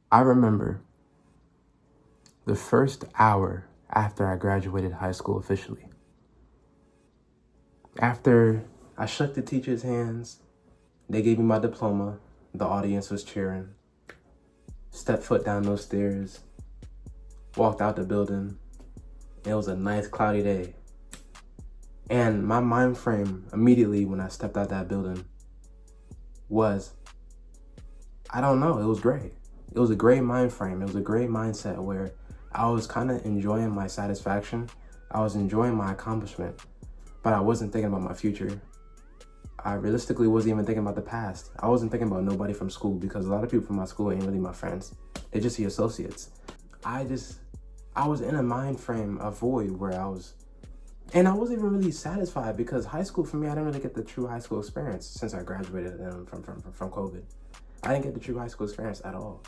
I remember the first hour after I graduated high school officially. After I shook the teacher's hands, they gave me my diploma, the audience was cheering, stepped foot down those stairs, walked out the building. It was a nice cloudy day. And my mind frame immediately when I stepped out that building was, I don't know, it was gray. It was a gray mind frame. It was a gray mindset where I was kind of enjoying my satisfaction. I was enjoying my accomplishment, but I wasn't thinking about my future. I realistically wasn't even thinking about the past. I wasn't thinking about nobody from school because a lot of people from my school ain't really my friends. They're just the associates. I was in a mind frame, a void where and I wasn't even really satisfied because high school for me, I didn't really get the true high school experience since I graduated from COVID. I didn't get the true high school experience at all.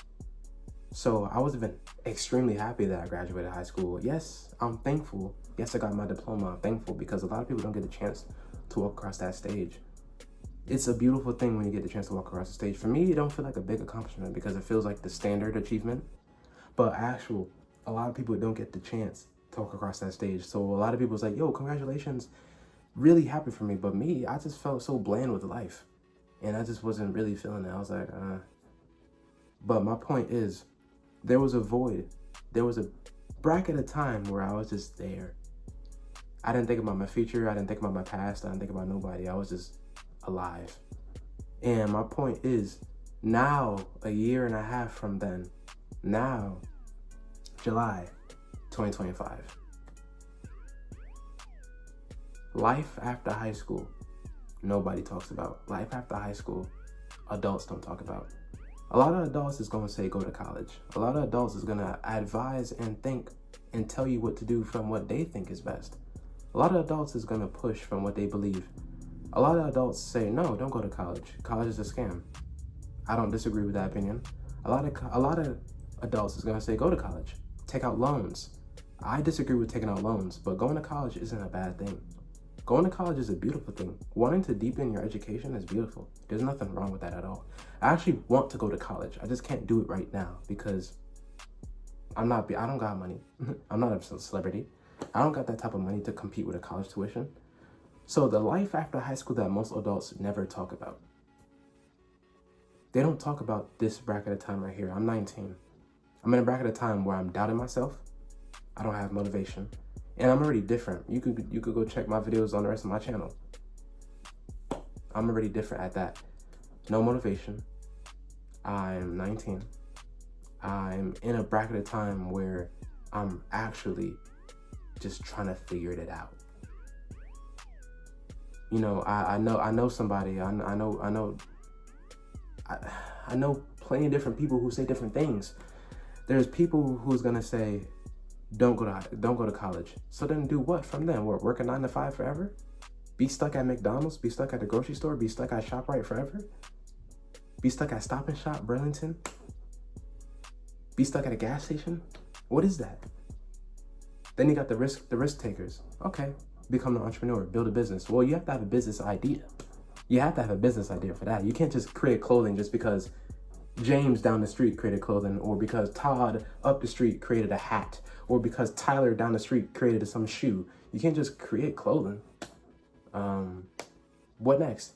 So I was even extremely happy that I graduated high school. Yes, I'm thankful. Yes, I got my diploma. I'm thankful because a lot of people don't get the chance to walk across that stage. It's a beautiful thing when you get the chance to walk across the stage. For me, it don't feel like a big accomplishment because it feels like the standard achievement. But a lot of people don't get the chance to walk across that stage. So a lot of people's like, yo, congratulations. Really happy for me. But me, I just felt so bland with life. And I just wasn't really feeling it. I was like, But my point is, there was a void. There was a bracket of time where I was just there. I didn't think about my future. I didn't think about my past. I didn't think about nobody. I was just alive. And my point is, now, a year and a half from then, now, July 2025. Life after high school, nobody talks about. Life after high school, adults don't talk about. A lot of adults is going to say go to college. A lot of adults is going to advise and think and tell you what to do from what they think is best. A lot of adults is going to push from what they believe. A lot of adults say, no, don't go to college. College is a scam. I don't disagree with that opinion. A lot of adults is going to say go to college. Take out loans. I disagree with taking out loans, but going to college isn't a bad thing. Going to college is a beautiful thing. Wanting to deepen your education is beautiful. There's nothing wrong with that at all. I actually want to go to college. I just can't do it right now because I don't got money. I'm not a celebrity. I don't got that type of money to compete with a college tuition. So the life after high school that most adults never talk about. They don't talk about this bracket of time right here. I'm 19. I'm in a bracket of time where I'm doubting myself. I don't have motivation. And I'm already different. You could go check my videos on the rest of my channel. I'm already different at that. No motivation. I'm 19. I'm in a bracket of time where I'm actually just trying to figure it out. You know, I know somebody. I know plenty of different people who say different things. There's people who's gonna say, don't go to college. So then do what from then? Work a 9 to 5 forever? Be stuck at McDonald's? Be stuck at the grocery store? Be stuck at ShopRite forever? Be stuck at Stop and Shop Burlington? Be stuck at a gas station? What is that? Then you got the risk takers. Okay, become an entrepreneur, build a business. Well, you have to have a business idea. You have to have a business idea for that. You can't just create clothing just because James down the street created clothing, or because Todd up the street created a hat, or because Tyler down the street created some shoe. You can't just create clothing. What next?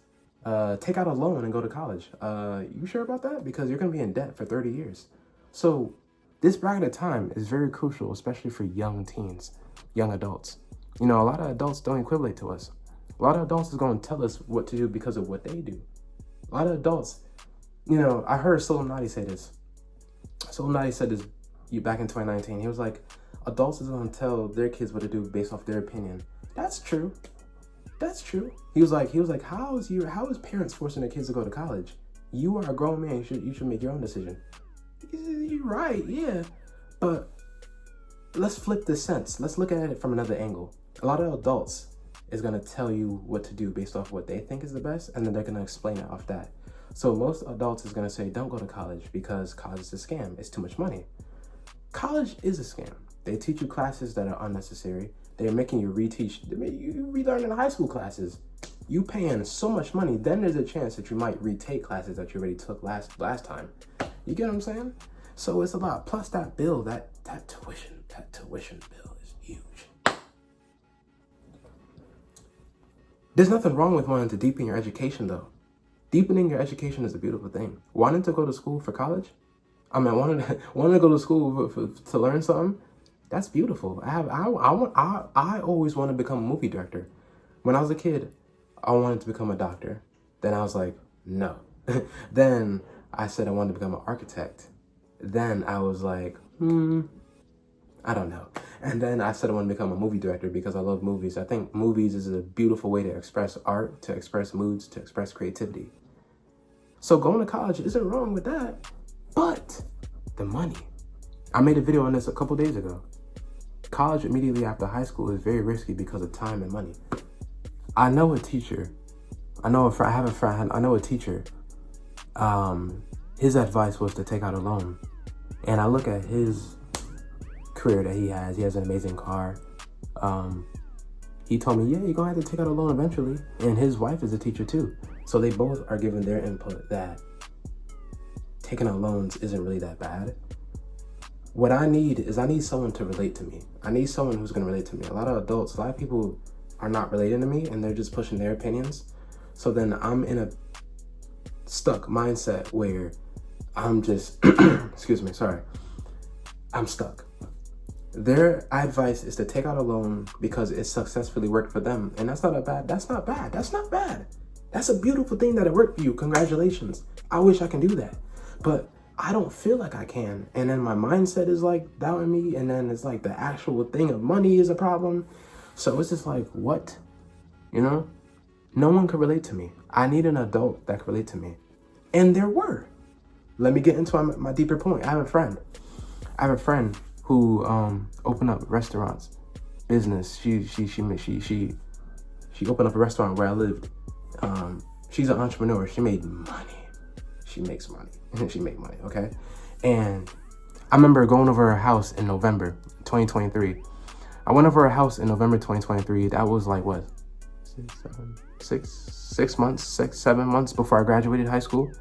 Take out a loan and go to college. You sure about that? Because you're gonna be in debt for 30 years. So this bracket of time is very crucial, especially for young teens, young adults. You know, a lot of adults don't equivalent to us. A lot of adults is gonna tell us what to do because of what they do. A lot of adults, you know, I heard Solomnati say this. Solomnati said this back in 2019. He was like, adults is gonna tell their kids what to do based off their opinion. That's true. That's true. He was like, how is parents forcing their kids to go to college? You are a grown man. You should make your own decision. You're right, yeah. But let's flip the sense. Let's look at it from another angle. A lot of adults is gonna tell you what to do based off what they think is the best, and then they're gonna explain it off that. So most adults is gonna say, don't go to college because college is a scam. It's too much money. College is a scam. They teach you classes that are unnecessary. They're making you reteach. They make you relearn in high school classes. You paying so much money, then there's a chance that you might retake classes that you already took last time. You get what I'm saying? So it's a lot. Plus that bill, that tuition bill is huge. There's nothing wrong with wanting to deepen your education though. Deepening your education is a beautiful thing. Wanting to go to school for college, wanting to go to school to learn something, that's beautiful. I always wanted to become a movie director. When I was a kid, I wanted to become a doctor. Then I was like, no. Then I said I wanted to become an architect. Then I was like, I don't know. And then I said I wanted to become a movie director because I love movies. I think movies is a beautiful way to express art, to express moods, to express creativity. So going to college isn't wrong with that, but the money. I made a video on this a couple days ago. College immediately after high school is very risky because of time and money. I know a teacher. I know a teacher. His advice was to take out a loan. And I look at his career that he has. He has an amazing car. He told me, yeah, you're gonna have to take out a loan eventually. And his wife is a teacher too. So they both are giving their input that taking out loans isn't really that bad. What I need someone to relate to me. I need someone who's gonna relate to me. A lot of people are not relating to me and they're just pushing their opinions. So then I'm in a stuck mindset where I'm just, I'm stuck. Their advice is to take out a loan because it successfully worked for them. And that's not bad. That's a beautiful thing that it worked for you. Congratulations. I wish I can do that. But I don't feel like I can. And then my mindset is like doubting me. And then it's like the actual thing of money is a problem. So it's just like, what? You know? No one could relate to me. I need an adult that could relate to me. And there were. Let me get into my deeper point. I have a friend who opened up restaurants, business. She opened up a restaurant where I lived. She's an entrepreneur. She made money. She makes money. She made money, okay? And I remember going over her house in November 2023. I went over her house in November 2023. That was like, what? 7 months before I graduated high school.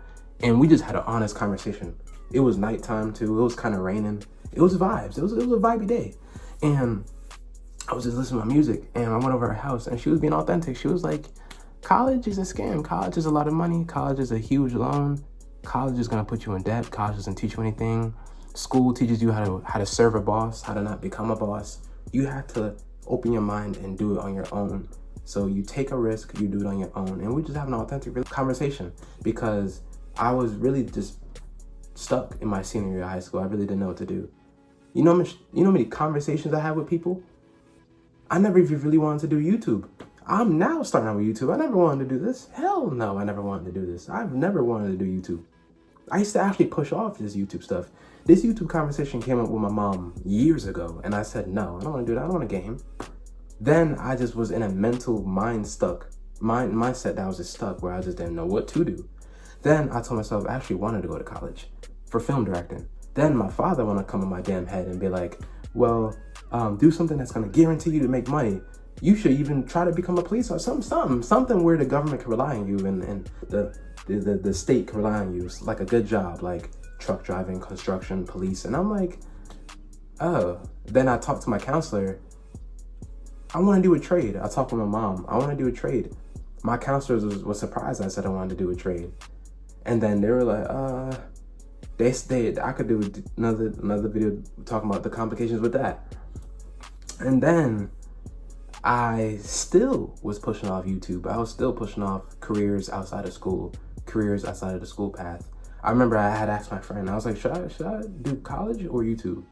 And we just had an honest conversation. It was nighttime too. It was kind of raining. It was vibes. It was a vibey day. And I was just listening to my music and I went over her house and she was being authentic. She was like, college is a scam. College is a lot of money. College is a huge loan. College is going to put you in debt. College doesn't teach you anything. School teaches you how to serve a boss, how to not become a boss. You have to open your mind and do it on your own. So you take a risk, you do it on your own. And we just have an authentic conversation because I was really just stuck in my senior year of high school. I really didn't know what to do. You know how many conversations I had with people? I never even really wanted to do YouTube. I'm now starting out with YouTube. I never wanted to do this. Hell no, I never wanted to do this. I've never wanted to do YouTube. I used to actually push off this YouTube stuff. This YouTube conversation came up with my mom years ago, and I said, no, I don't want to do that. I don't want to game. Then I just was in a mental mindset that I was just stuck where I just didn't know what to do. Then I told myself I actually wanted to go to college for film directing. Then my father wanted to come in my damn head and be like, well, do something that's going to guarantee you to make money. You should even try to become a police or something where the government can rely on you and the state can rely on you. It's like a good job, like truck driving, construction, police. And I'm like, oh. Then I talked to my counselor. I want to do a trade. I talked with my mom. I want to do a trade. My counselors was surprised I said I wanted to do a trade. And then they were like, I could do another video talking about the complications with that. And then I still was pushing off YouTube. I was still pushing off careers outside of school, careers outside of the school path. I remember I had asked my friend, I was like, should I do college or YouTube?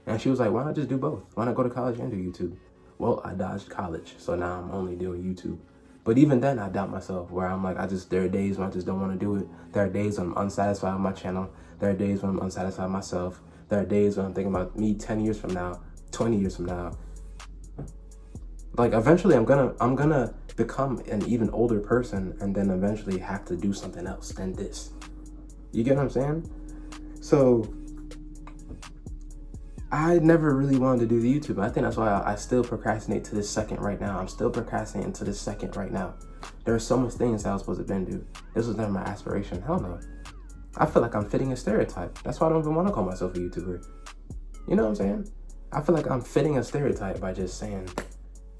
And she was like, why not just do both? Why not go to college and do YouTube? Well, I dodged college, so now I'm only doing YouTube. But even then, I doubt myself, where I'm like, there are days when I just don't want to do it. There are days when I'm unsatisfied with my channel. There are days when I'm unsatisfied with myself. There are days when I'm thinking about me 10 years from now, 20 years from now. Like, eventually, I'm gonna become an even older person and then eventually have to do something else than this. You get what I'm saying? So I never really wanted to do the YouTube. I think that's why I still procrastinate to this second right now. I'm still procrastinating to this second right now. There are so much things that I was supposed to do. This was never my aspiration. Hell no. I feel like I'm fitting a stereotype. That's why I don't even want to call myself a YouTuber. You know what I'm saying? I feel like I'm fitting a stereotype by just saying,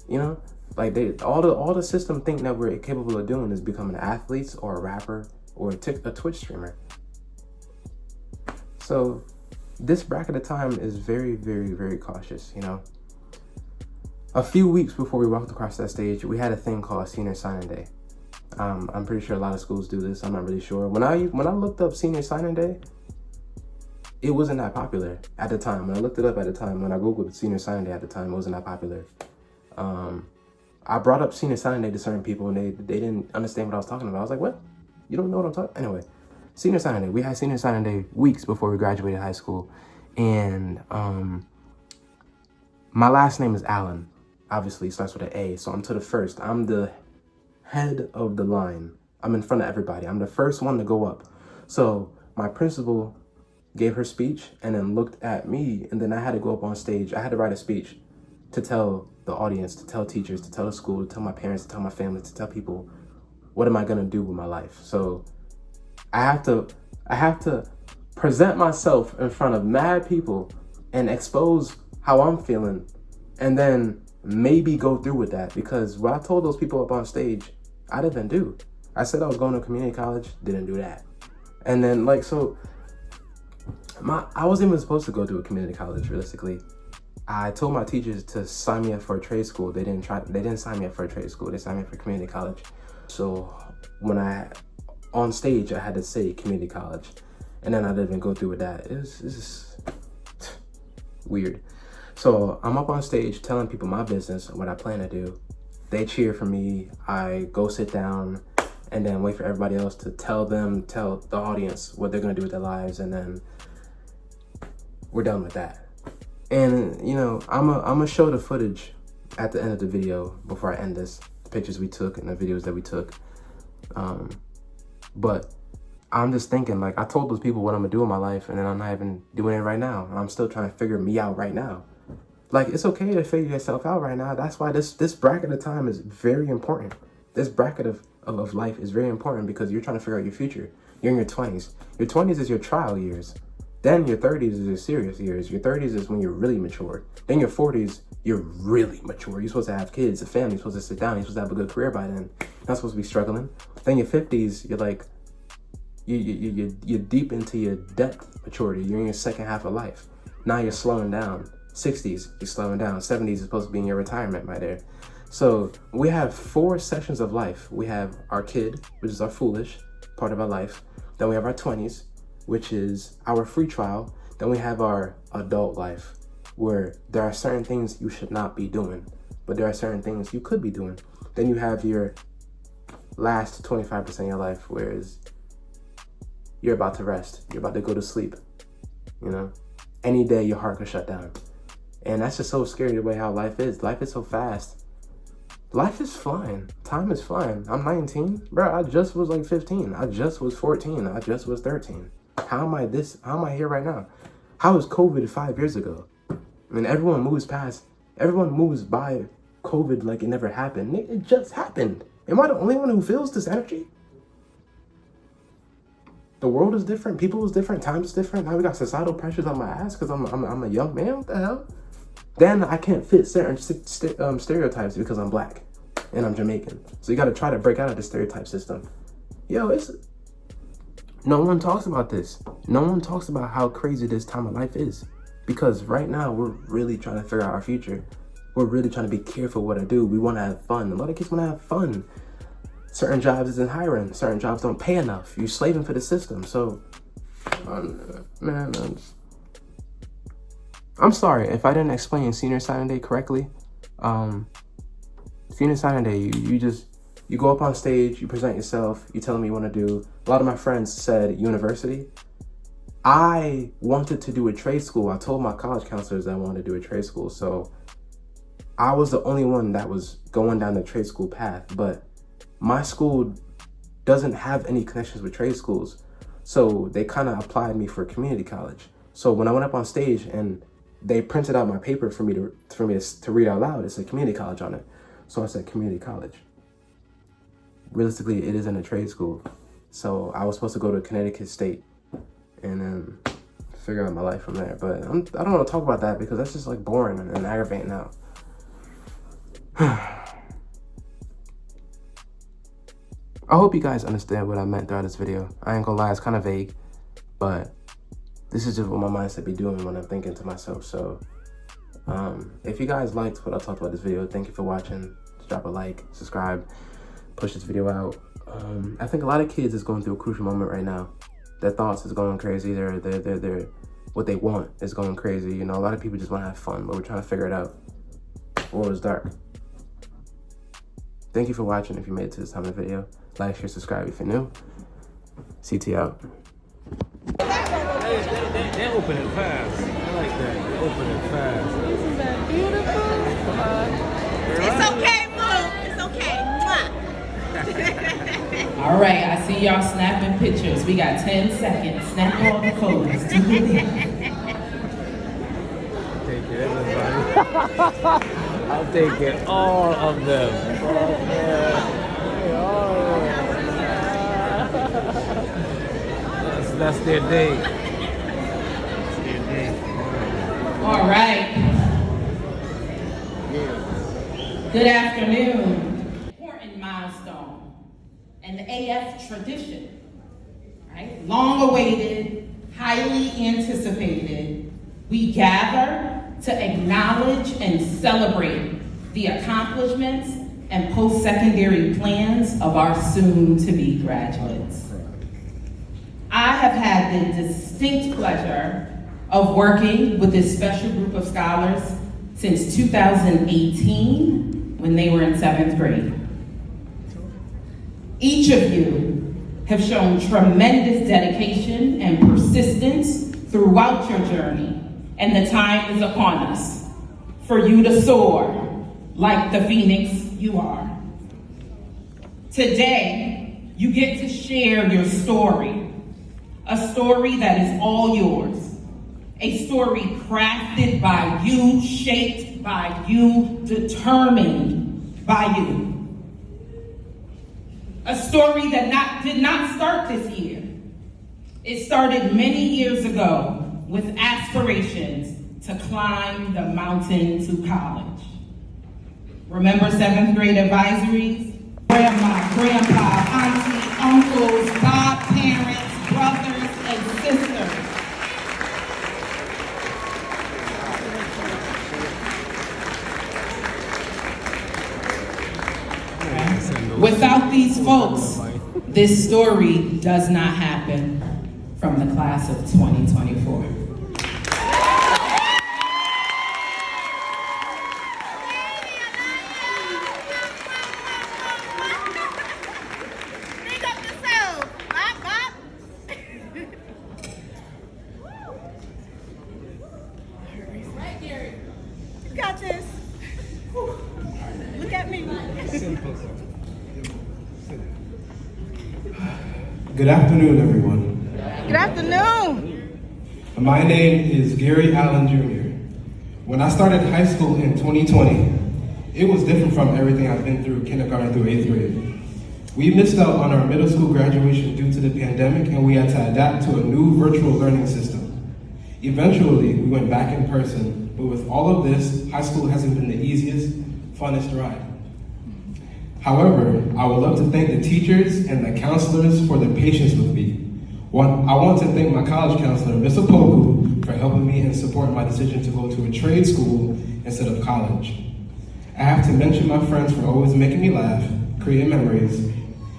you know, like all the system think that we're capable of doing is becoming athletes or a rapper or a Twitch streamer. So this bracket of time is very, very, very cautious, you know. A few weeks before we walked across that stage, we had a thing called Senior Signing Day. I'm pretty sure a lot of schools do this. I'm not really sure. When I looked up Senior Signing Day, it wasn't that popular at the time. When I looked it up at the time, when I Googled Senior Signing Day at the time, it wasn't that popular. I brought up Senior Signing Day to certain people and they didn't understand what I was talking about. I was like, what? You don't know what I'm talking? Anyway, Senior Signing Day. We had Senior Signing Day weeks before we graduated high school. And my last name is Allen. Obviously, it starts with an A. So I'm to the first. I'm the head of the line. I'm in front of everybody. I'm the first one to go up. So my principal gave her speech and then looked at me, and then I had to go up on stage. I had to write a speech to tell the audience, to tell teachers, to tell the school, to tell my parents, to tell my family, to tell people, what am I gonna do with my life? So I have to present myself in front of mad people and expose how I'm feeling, and then maybe go through with that, because what I told those people up on stage, I didn't do. I said I was going to community college, didn't do that. And then I wasn't even supposed to go to a community college, realistically. I told my teachers to sign me up for a trade school. They didn't sign me up for a trade school. They signed me up for community college. So when on stage, I had to say community college, and then I didn't even go through with that. It's just weird. So I'm up on stage telling people my business, what I plan to do. They cheer for me. I go sit down and then wait for everybody else to tell the audience what they're gonna do with their lives, and then we're done with that. And you know, I'm gonna show the footage at the end of the video before I end this, the pictures we took and the videos that we took. But I'm just thinking, like, I told those people what I'm gonna do in my life, and then I'm not even doing it right now. I'm still trying to figure me out right now. Like, it's okay to figure yourself out right now. That's why this bracket of time is very important. This bracket of life is very important, because you're trying to figure out your future. You're in your 20s. Your 20s is your trial years. Then your 30s is your serious years. Your 30s is when you're really mature. Then your 40s, you're really mature. You're supposed to have kids, a family. You're supposed to sit down. You're supposed to have a good career by then. You're not supposed to be struggling. Then your 50s, you're like, you're deep into your depth maturity. You're in your second half of life. Now you're slowing down. 60s, you're slowing down. 70s is supposed to be in your retirement right there. So we have 4 sessions of life. We have our kid, which is our foolish part of our life. Then we have our 20s, which is our free trial. Then we have our adult life, where there are certain things you should not be doing, but there are certain things you could be doing. Then you have your last 25% of your life, whereas you're about to rest. You're about to go to sleep. You know, any day your heart could shut down. And that's just so scary, the way how life is. Life is so fast. Life is flying. Time is flying. I'm 19. Bro, I just was like 15. I just was 14. I just was 13. How am I here right now? How was COVID 5 years ago? I mean, everyone moves by COVID like it never happened. It just happened. Am I the only one who feels this energy? The world is different. People is different. Time is different. Now we got societal pressures on my ass because I'm a young man. What the hell? Then I can't fit certain stereotypes because I'm black and I'm Jamaican. So you got to try to break out of the stereotype system. Yo, no one talks about this. No one talks about how crazy this time of life is, because right now we're really trying to figure out our future. We're really trying to be careful what I do. We want to have fun. A lot of kids want to have fun. Certain jobs isn't hiring. Certain jobs don't pay enough. You're slaving for the system. So, I'm sorry if I didn't explain Senior Signing Day correctly. Senior Signing Day, you go up on stage, you present yourself, you tell them you want to do. A lot of my friends said university. I wanted to do a trade school. I told my college counselors that I wanted to do a trade school. So I was the only one that was going down the trade school path. But my school doesn't have any connections with trade schools. So they kind of applied me for community college. So when I went up on stage and they printed out my paper for me to read out loud, it said community college on it. So I said community college. Realistically, it isn't a trade school. So I was supposed to go to Connecticut State and then figure out my life from there. But I don't want to talk about that because that's just like boring and aggravating now. I hope you guys understand what I meant throughout this video. I ain't gonna lie, it's kind of vague, but this is just what my mindset be doing when I'm thinking to myself. So if you guys liked what I talked about this video, thank you for watching. Just drop a like, subscribe, push this video out. I think a lot of kids is going through a crucial moment right now. Their thoughts is going crazy. They're what they want is going crazy. You know, a lot of people just want to have fun, but we're trying to figure it out. The world is dark. Thank you for watching. If you made it to this time of the video, like, share, subscribe if you're new. CT out. They open it fast. I like that. They open it fast. Isn't that beautiful? It's okay, Moo. It's okay. Mwah. All right, I see y'all snapping pictures. We got 10 seconds. Snap all the photos. Do it. Take it, everybody. I'll take it, all of them. That's their day. All right. Good afternoon. Important milestone and the AF tradition, right? Long awaited, highly anticipated. We gather to acknowledge and celebrate the accomplishments and post-secondary plans of our soon-to-be graduates. I have had the distinct pleasure of working with this special group of scholars since 2018 when they were in 7th grade. Each of you have shown tremendous dedication and persistence throughout your journey, and the time is upon us for you to soar like the phoenix you are. Today, you get to share your story, a story that is all yours, a story crafted by you, shaped by you, determined by you. A story that did not start this year. It started many years ago with aspirations to climb the mountain to college. Remember 7th grade advisories? Grandma, grandpa, auntie, uncles, godparents, brothers, and sisters. Without these folks, this story does not happen from the class of 2024. Big up yourself. Bop, bop. Right, Gary. You got this. Look at me. Good afternoon, everyone. Good afternoon. My name is Gary Allen Jr. When I started high school in 2020, it was different from everything I've been through kindergarten through 8th grade. We missed out on our middle school graduation due to the pandemic, and we had to adapt to a new virtual learning system. Eventually, we went back in person, but with all of this, high school hasn't been the easiest, funnest ride. However, I would love to thank the teachers and the counselors for their patience with me. I want to thank my college counselor, Ms. Opoku, for helping me and supporting my decision to go to a trade school instead of college. I have to mention my friends for always making me laugh, creating memories,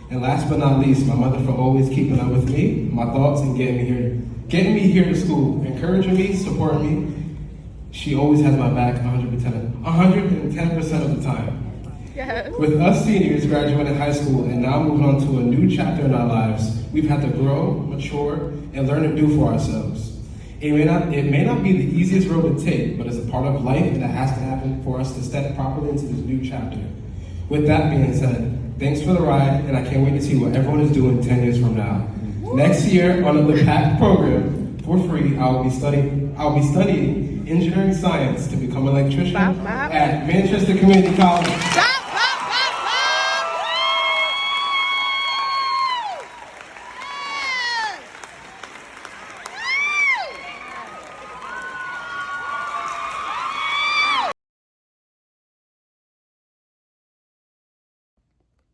and last but not least, my mother for always keeping up with me, my thoughts, and getting me here to school, encouraging me, supporting me. She always has my back 110% of the time. Yes. With us seniors graduating high school and now moving on to a new chapter in our lives, we've had to grow, mature, and learn to do for ourselves. It may not be the easiest road to take, but it's a part of life that has to happen for us to step properly into this new chapter. With that being said, thanks for the ride, and I can't wait to see what everyone is doing 10 years from now. Next year, on the PACT program, for free, I'll be studying engineering science to become an electrician at Manchester Community College.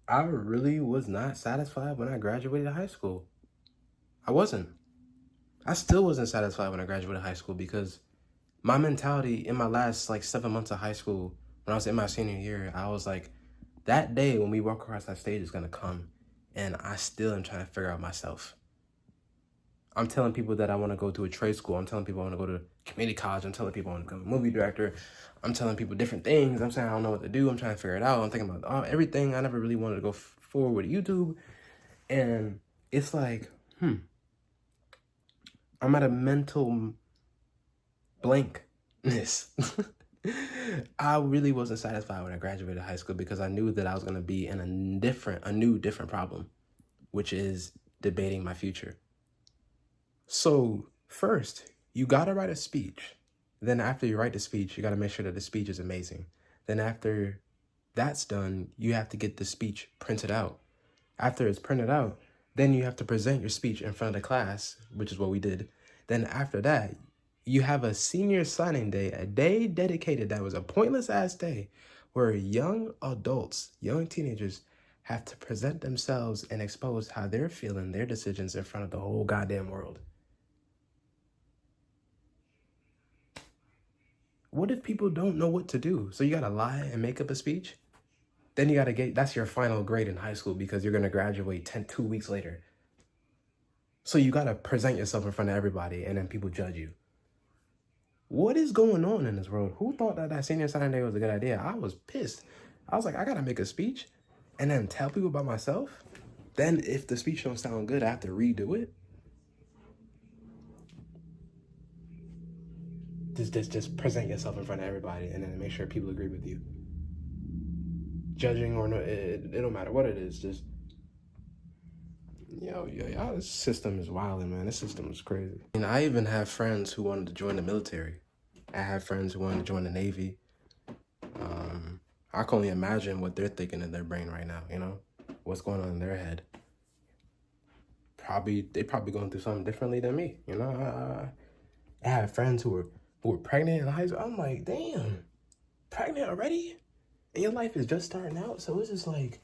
I really was not satisfied when I graduated high school. I wasn't. I still wasn't satisfied when I graduated high school because my mentality in my last like 7 months of high school, when I was in my senior year, I was like, that day when we walk across that stage is gonna come, and I still am trying to figure out myself. I'm telling people that I want to go to a trade school. I'm telling people I want to go to community college. I'm telling people I want to become a movie director. I'm telling people different things. I'm saying I don't know what to do. I'm trying to figure it out. I'm thinking about everything. I never really wanted to go forward with YouTube. And it's like, I'm at a mental blankness. I really wasn't satisfied when I graduated high school because I knew that I was going to be in a new, different problem, which is debating my future. So first, you got to write a speech. Then after you write the speech, you got to make sure that the speech is amazing. Then after that's done, you have to get the speech printed out. After it's printed out, then you have to present your speech in front of the class, which is what we did. Then after that, you have a senior signing day, a day dedicated that was a pointless ass day where young adults, young teenagers have to present themselves and expose how they're feeling, their decisions in front of the whole goddamn world. What if people don't know what to do? So you gotta lie and make up a speech? Then you gotta that's your final grade in high school because you're gonna graduate 2 weeks later. So you gotta present yourself in front of everybody and then people judge you. What is going on in this world? Who thought that senior signing day was a good idea? I was pissed. I was like, I gotta make a speech and then tell people about myself. Then if the speech don't sound good, I have to redo it. Just present yourself in front of everybody and then make sure people agree with you. Judging or no, it don't matter what it is. Just y'all, this system is wild, man. This system is crazy. And I even have friends who wanted to join the military. I have friends who wanted to join the Navy. I can only imagine what they're thinking in their brain right now. You know, what's going on in their head. They probably going through something differently than me. You know, I have friends who were pregnant in high school. I'm like, damn, pregnant already? And your life is just starting out, so it's just like,